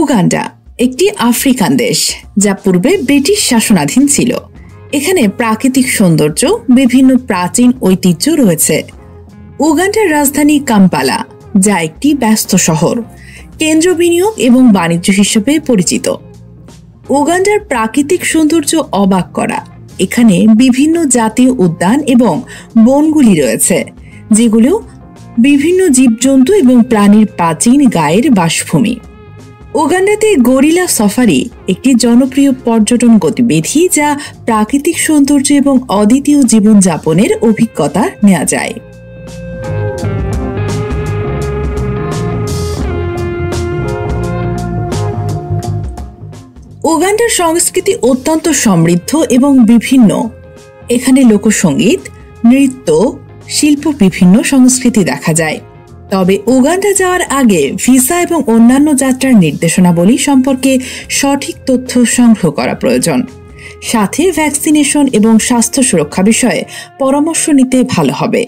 Uganda একটি African দেশ যা পূর্বে ব্রিটিশ শাসনাধীন ছিল। এখানে প্রাকৃতিক সৌন্দর্য, বিভিন্ন প্রাচীন ঐতিহ্য রয়েছে। উগান্ডার রাজধানী কাম্পালা, যা একটি ব্যস্ত শহর, কেন্দ্র বিনিয়োগ এবং বাণিজ্য হিসেবে পরিচিত। উগান্ডার প্রাকৃতিক সৌন্দর্য অবাক করা। এখানে বিভিন্ন জাতীয় উদ্যান এবং বনগুলি রয়েছে, যেগুলো বিভিন্ন জীবজন্তু এবং প্রাণীর প্রাচীন গায়ের বাসভূমি। উগান্ডাতে গরিলা সাফারি একটি জনপ্রিয় পর্যটন গতিবিধি, যা প্রাকৃতিক সৌন্দর্য এবং অদ্বিতীয় জীবনযাপনের অভিজ্ঞতা নেওয়া যায়। উগান্ডার সংস্কৃতি অত্যন্ত সমৃদ্ধ এবং বিভিন্ন। এখানে লোকসঙ্গীত, নৃত্য, শিল্প, বিভিন্ন সংস্কৃতি দেখা যায়। তবে উগান্ডা যাওয়ার আগে ভিসা এবং অন্যান্য যাত্রার নির্দেশনাবলী সম্পর্কে সঠিক তথ্য সংগ্রহ করা প্রয়োজন। সাথে ভ্যাকসিনেশন এবং স্বাস্থ্য সুরক্ষা বিষয়ে পরামর্শ নিতে ভালো হবে।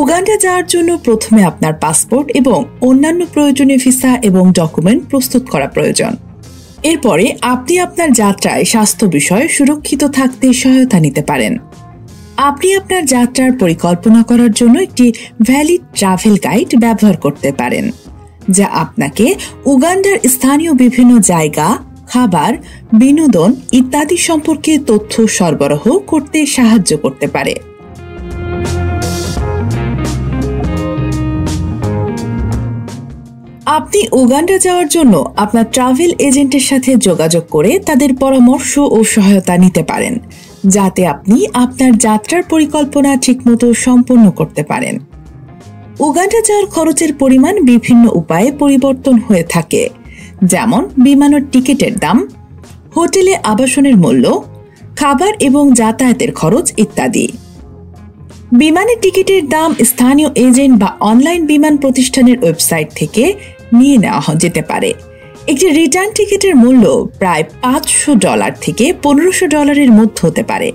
উগান্ডা যাওয়ার জন্য প্রথমে আপনার পাসপোর্ট এবং অন্যান্য প্রয়োজনীয় ভিসা এবং ডকুমেন্ট প্রস্তুত করা প্রয়োজন। এরপরে আপনি আপনার যাত্রায় স্বাস্থ্য বিষয়ে সুরক্ষিত থাকতে সহায়তা নিতে পারেন। আপনি আপনার যাত্রার পরিকল্পনা করার জন্য একটি ভ্যালিড ট্রাভেল গাইড ব্যবহার করতে পারেন, যা আপনাকে উগান্ডার স্থানীয় বিভিন্ন জায়গা, খাবার, বিনোদন ইত্যাদি সম্পর্কে তথ্য সরবরাহ করতে সাহায্য করতে পারে। আপনি উগান্ডা যাওয়ার জন্য আপনার ট্রাভেল এজেন্টের সাথে যোগাযোগ করে তাদের পরামর্শ ও সহায়তা নিতে পারেন, যাতে আপনি আপনার যাত্রার পরিকল্পনা ঠিকমতো সম্পন্ন করতে পারেন। উগান্ডা যাওয়ার খরচের পরিমাণ বিভিন্ন উপায়ে পরিবর্তন হয়ে থাকে, যেমন বিমানের টিকিটের দাম, হোটেলে আবাসনের মূল্য, খাবার এবং যাতায়াতের খরচ ইত্যাদি। বিমানের টিকিটের দাম স্থানীয় এজেন্ট বা অনলাইন বিমান প্রতিষ্ঠানের ওয়েবসাইট থেকে নিয়ে নেওয়া যেতে পারে। একটি রিটার্ন টিকিটের মূল্য প্রায় $500 থেকে $1500 মধ্যে হতে পারে,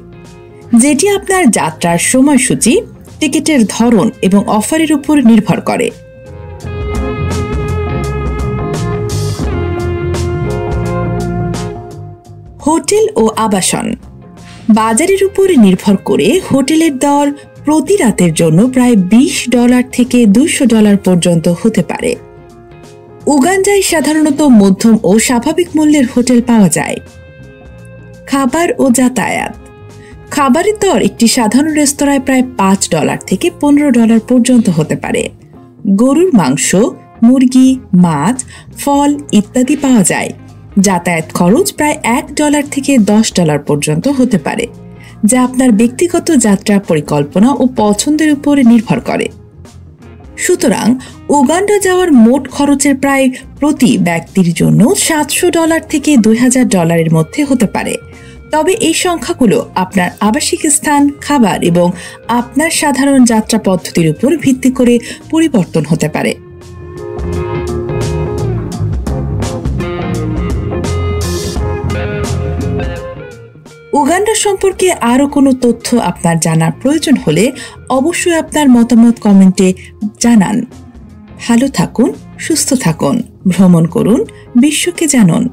যেটি আপনার যাত্রার সময়সূচি, টিকিটের ধরন এবং অফারের উপর নির্ভর করে। হোটেল ও আবাসন বাজারের উপর নির্ভর করে হোটেলের দর প্রতি রাতের জন্য প্রায় $20 থেকে $200 পর্যন্ত হতে পারে। উগান্ডায় সাধারণত মধ্যম ও স্বাভাবিক মূল্যের হোটেল পাওয়া যায়। খাবার ও যাতায়াত খাবারের দর একটি সাধারণ রেস্তোরাঁয় প্রায় $5 থেকে $15 পর্যন্ত হতে পারে। গরুর মাংস, মুরগি, মাছ, ফল ইত্যাদি পাওয়া যায়। যাতায়াত খরচ প্রায় $1 থেকে $10 পর্যন্ত হতে পারে, যা আপনার ব্যক্তিগত যাত্রা পরিকল্পনা ও পছন্দের উপর নির্ভর করে। সুতরাং উগান্ডা যাওয়ার মোট খরচের প্রায় প্রতি ব্যক্তির জন্য $700 থেকে $2000 মধ্যে হতে পারে। তবে এই সংখ্যাগুলো আপনার আবাসিক স্থান, খাবার এবং আপনার সাধারণ যাত্রা পদ্ধতির উপর ভিত্তি করে পরিবর্তন হতে পারে। উগান্ডা সম্পর্কে আরও কোনো তথ্য আপনার জানার প্রয়োজন হলে অবশ্যই আপনার মতামত কমেন্টে জানান। ভালো থাকুন, সুস্থ থাকুন, ভ্রমণ করুন, বিশ্বকে জানুন।